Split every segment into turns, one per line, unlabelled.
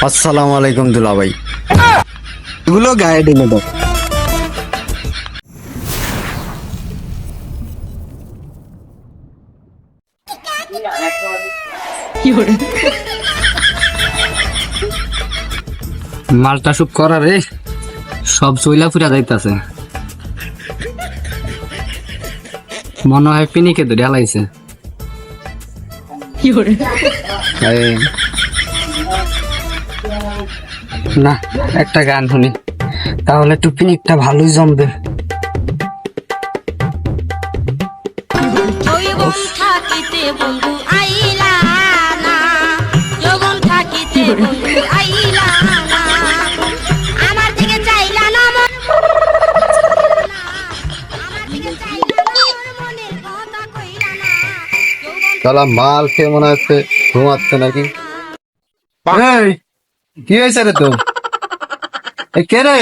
আসসালামু আলাইকুম দুলা ভাই। এগুলো গায়ে ঢেলে দাও।
মালটা সুপ করা রে, সব চইলা ফুরা যাইতাছে। মনে হয় পিনিকে তো ঢালাইছে। না, একটা গান শুনি, তাহলে একটু পিনিকটা ভালোই জমবে।
তাহলে মাল খেয়ে মনে হচ্ছে ঘুমাচ্ছে নাকি? এই, কি হয়েছে রে তো? কে রে?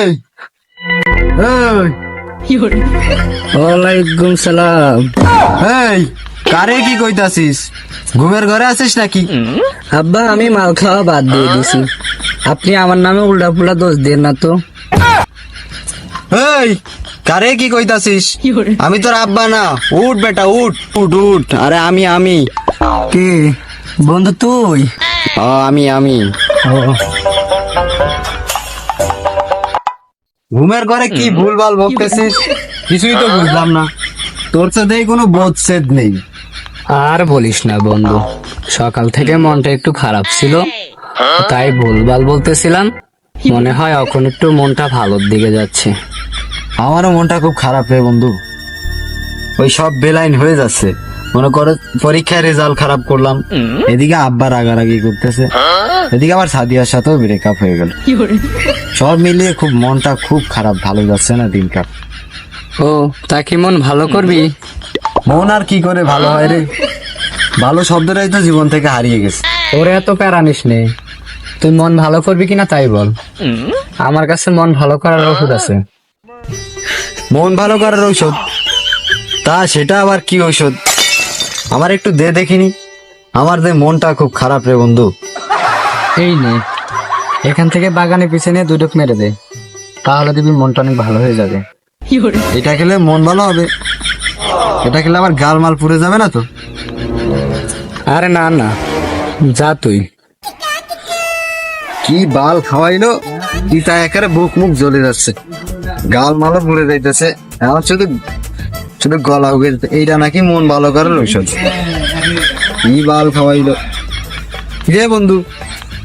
ওয়ালাইকুম সালাম।
এই, কারে কি কইতাছিস? ঘুমের ঘরে আছিস নাকি?
আব্বা, আমি মাল খাওয়া বাদ দিয়ে দিছি। আপনি আমার নামে উল্টা পুল্টা দোষ দেন না তো।
এই, কারে কি কইতাছিস? আমি তোর আব্বা না। উঠ বেটা, উঠ উঠ উঠ। আরে আমি
কে বন্ধু তুই?
আমি ঘুমের ঘরে কি ভুলভাল বকতেছিস? কিছুই তো বুঝলাম না। তোর সাথে কোনো বোধ নেই।
আর বলিস না বন্ধু, সকাল থেকে মনটা একটু খারাপ ছিল, তাই ভুলভাল বলতেছিলাম। মনে হয় এখন একটু মনটা ভালোর দিকে যাচ্ছে।
আমারও মনটা খুব খারাপ রে বন্ধু। ওই সব বেলাইন হয়ে যাচ্ছে। মনে করো পরীক্ষায় রেজাল্ট খারাপ করলাম, এদিকে আব্বা রাগারাগি করতেছে, এদিকে আবার সাদিয়ার সাথেও ব্রেকআপ হয়ে গেল। সব মিলিয়ে খুব মনটা খুব খারাপ, ভালো যাচ্ছে না দিনকাল।
ও, তা কি মন ভালো করবি?
মন আর কি করে ভালো হয় রে? ভালো শব্দটাই তো জীবন থেকে হারিয়ে গেছে।
ওরে এত প্যারা নিস নে, তুই মন ভালো করবি কিনা তাই বল। আমার কাছে মন ভালো করার ওষুধ আছে।
মন ভালো করার ঔষধ? তা সেটা আবার কি ঔষধ? আমার একটু দে দেখিনি। আমার যে মনটা খুব খারাপ রে বন্ধু।
এই নে, এখান থেকে বাগানে পিছনে দুডুক মেরে দে, তাহলে দেখবি মনটা অনেক ভালো হয়ে যাবে।
এটা খেলে মন ভালো হবে? এটা খেলে আমার গাল মাল পুড়ে যাবে না তো?
আরে না না, যা তুই।
কি বাল খাওয়াইলো, কি তা একেবারে বুক মুখ জ্বলে যাচ্ছে, গাল মালও পুড়ে যাইতেছে। আমার শুধু শুধু গলা উগে যাচ্ছে। এইটা নাকি মন ভালো করার ঔষধ? কি বাল খাওয়াইলো যে বন্ধু,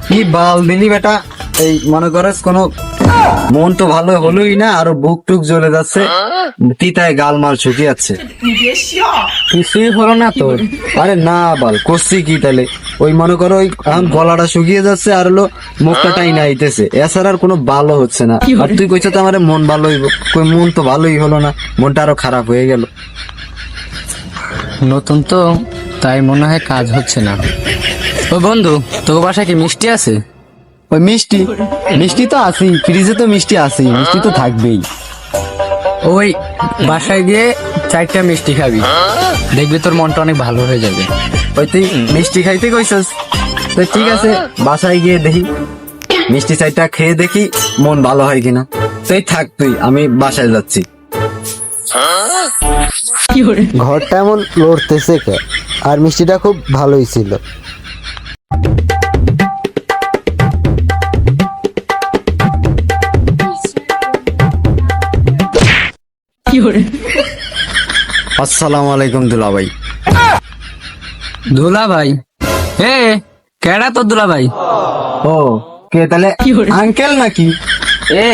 কি বাল দিলি বেটা। এই মনে করস কোনো মন তো ভালো হলোই না, আরো বুক টুক জ্বলে যাচ্ছে, তিতায় গাল মাল শুকিয়ে যাচ্ছে।
কিছুই হলো না তোর?
আরে না বাল, করছি কি তাহলে? ওই মনে করো ওই এখন গলাটা শুকিয়ে যাচ্ছে আর হলো মুখটা টাইনা আইতেছে, এছাড়া আর কোনো ভালো হচ্ছে না। আর তুই কইছ তো আমার মন ভালো হইব, কই মন তো ভালোই হলো না, মনটা আরো খারাপ হয়ে গেল।
নতুন তো, তাই মনে হয় কাজ হচ্ছে না। ও বন্ধু, তোর বাসায় কি মিষ্টি আছে?
ওই মিষ্টি? মিষ্টি তো আছেই, ফ্রিজে তো মিষ্টি আছেই, মিষ্টি তো থাকবেই।
ওই বাসায় গিয়ে 4টা মিষ্টি খাবি, দেখবি তোর মনটা অনেক ভালো হয়ে যাবে।
ওই তুই মিষ্টি খাইতে কইছস তো ঠিক আছে, বাসায় গিয়ে দেখি মিষ্টি চাইটা খেয়ে দেখি মন ভালো হয় কিনা। তুই থাক, তুই আমি বাসায় যাচ্ছি। ঘরটা এমন লড়তেছে কে? আর মিষ্টিটা খুব ভালোই ছিল। আসসালামু আলাইকুম দুলা ভাই।
দুলা ভাই? এ কেডা তোর দুলা ভাই?
ও কে তাহলে, আঙ্কেল নাকি?
এ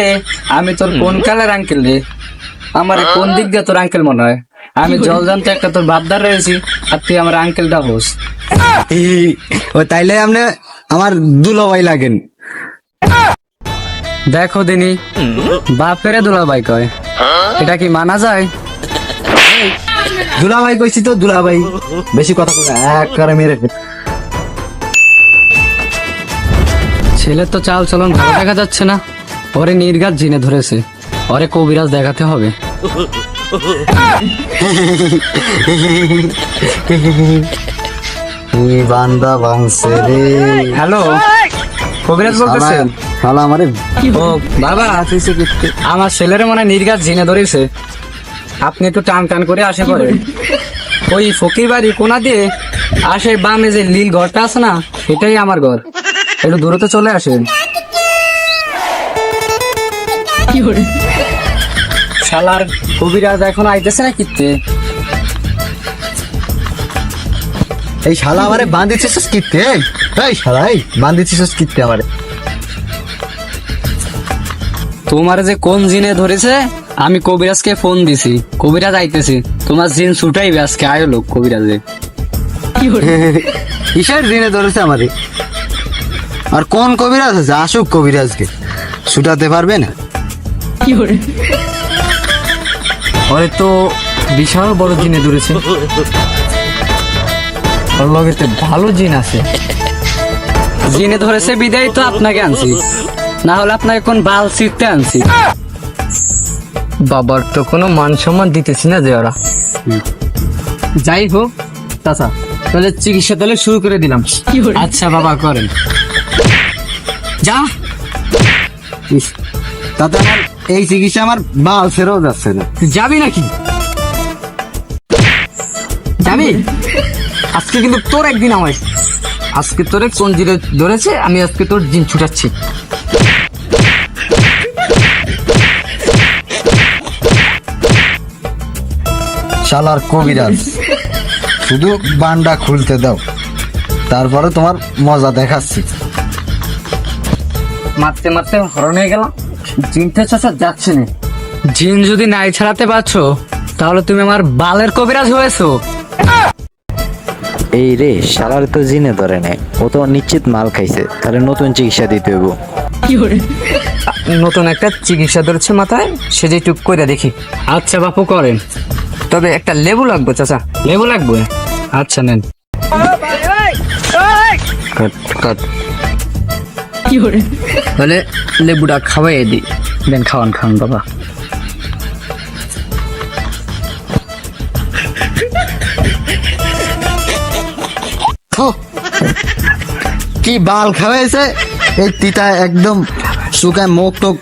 আমি তোর কোন কালের আঙ্কেল রে? আমার কোন দিক দিয়ে তোর আঙ্কেল মনে হয়? আমি জল জানতে একটা তোর বাপদার রয়েছি, আর তুই আমার আঙ্কেলটা হোস।
ও তাইলে আপনি আমার দুলা ভাই লাগেন।
দেখো দিনি, বাপেরে দুলা ভাই কয়, এটা কি মানা যায়?
দুলা ভাই কইছি তো, দুলা ভাই। বেশি কথা কই এক করে মেরে।
ছেলের তো চাল চলন ভালো দেখা যাচ্ছে না, ওরে নির্ঘাত জিনে ধরেছে, ওরে কবিরাজ দেখাতে হবে।
বান্দা বাংছে রে।
হ্যালো, কবিরাজ বলতেছেন?
শালা আমারে
ও বাবা, আমার ছেলের মনে হয় নির্ঘাত জিনে ধরেছে। আপনি একটু টান টান করে আসে পরে ওই ফকির বাড়ি কোনা দিয়ে আসে, বামে যে লীল ঘরটা আছে না, এটাই আমার ঘর। একটু দূরত্বে চলে আসেন। শালার কবিরাজ এখন আইতেছে না কিতে?
এই শালা আমারে বাঁধিছিস কিতে? এই শালা, এই বাঁধিছিস কিতে আমারে?
তোমার যে কোন জিনে ধরেছে, আমি কবিরাজকে ফোন দিছি, কবিরাজ আইতেছি। তোমার জিন ছুটাইবে আজকে, আয় লোক কবিরাজে।
কিসের দিনে ধরেছে আমারে? আর কোন কবিরাজ আছে? আসুক কবিরাজকে, ছুটাতে পারবে না?
ওরে তো বিশাল বড় জিনে ধরেছে, ওর লগেতে ভালো জিন আছে। জিনে ধরেছে বিদায় তো আপনাকে আনছি, না হলে আপনাকে কোন বাল ছিটতে আনছি। বাবার তো কোনো মান সম্মান দিতেছি না যে ওরা। যাই হোক চাচা, তাহলে চিকিৎসা তাহলে শুরু করে দিলাম। আচ্ছা বাবা, করেন। যা।
ইস, তাতে আমার এই চিকিৎসা আমার বাল ছেড়েও যাচ্ছে না।
যাবি নাকি? যাবি? আজকে কিন্তু তোর একদিন আমার, আজকে তোরে কোন জিনে ধরেছে, আমি আজকে তোর জিন ছুটাচ্ছি।
শালার কবিরাজ, শুধু বান্ডা খুলতে দাও, তারপরে তোমার মজা দেখাচ্ছি।
মারতে মারতে হরণ হয়ে গেলাম, জিনটা চাচা যাচ্ছে না। জিন যদি নাই ছাড়াতে পারছো, তাহলে তুমি আমার বালের কবিরাজ হয়েছো।
এই রে, শালার তো জিনে ধরে নেয়, ও তো নিশ্চিত মাল খাইছে, তাহলে নতুন চিকিৎসা দিতে হইব।
নতুন একটা চিকিৎসা ধরেছে মাথায়, সে যে টুক করে দেখি। আচ্ছা বাপু, করেন। তবে একটা লেবু লাগবে চাচা, লেবু লাগবে। আচ্ছা নেন।
কাট কাট।
তাহলে লেবুটা খাওয়াই দিই। দেন, খাওয়ান খাওয়ান বাবা।
থু, কি বাল খাওয়াইছে! এই তিতা একদম শুকায়, মুখ টুক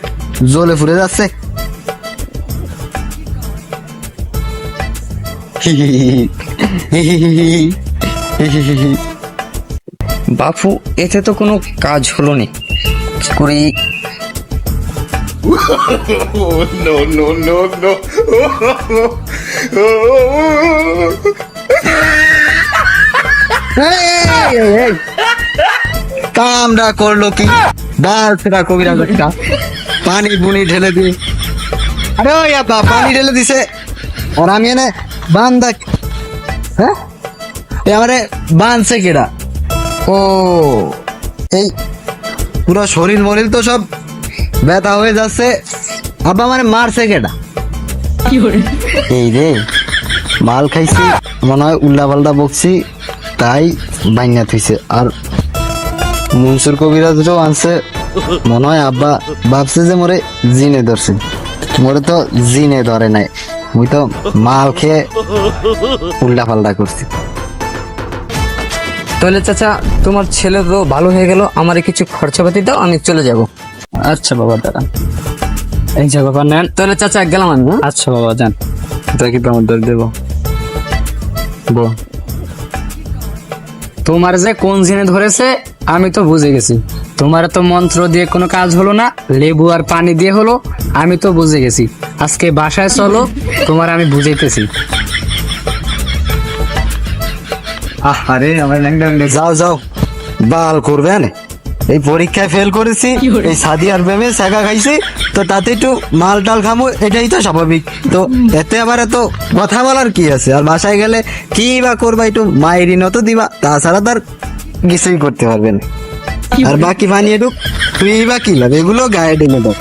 জ্বলে ফুরে যাচ্ছে।
বাপু, এতে তো কোনো কাজ হলো নি। কি করে
কামটা করলো কি? বাল ফেরা কবিরা একটা পানি বুনি ঢেলে দিয়ে, আরে ওই আপা পানি ঢেলে দিছে। আর আমি এনে বান্ধা, হ্যাঁ আমারে বাঁধছে কেডা? ও, এই পুরো শরীর মরিল তো সব ব্যথা হয়ে যাচ্ছে। আব্বা মানে মারছে কেডা? এই রে, মাল খাইছি মনে হয়, উল্লা পাল্টা বকছি, তাই ভাঙা থইছে। আর মনসুর কবিরাজও আনছে মনে হয়। আব্বা ভাবছে যে মোরে জিনে ধরছে, মোরে তো জিনে ধরে নাই, মুই তো মাল খেয়ে উল্টা পাল্টা করছি।
তাহলে চাচা, তোমার ছেলে তো ভালো হয়ে গেল, আমার কিছু খরচাপাতি দাও, আমি চলে যাব। আচ্ছা বাবা, দাঁড়ান। এই যে বাবা নেন। তাহলে চাচা গেলাম আমি। আচ্ছা বাবা, যান। দেখি তো আমার দর দেবো। তোমার যে কোন জিনে ধরেছে আমি তো বুঝে গেছি। তোমার তো মন্ত্র দিয়ে কোনো কাজ হলো না, লেবু আর পানি দিয়ে হলো, আমি তো বুঝে গেছি। আজকে বাসায় চলো, তোমার আমি বুঝাইতেছি।
আরে আমার যাও যাও, বাল করবেন। এই পরীক্ষায় ফেল করেছি, এই সাদিয়ার প্রেমে শেখা খাইছি, তো তাতে একটু মাল টাল খামো, এটাই তো স্বাভাবিক। তো এতে আবার এত কথা বলার কি আছে? আর বাসায় গেলে কি বা করবা, একটু মায়ের ঋণও তো দিবা, তাছাড়া তার কিছুই করতে পারবেন। আর বাকি বানিয়ে ঢুক, তুই বা কি লাভ, এগুলো গায়ে ঢেলে দাও।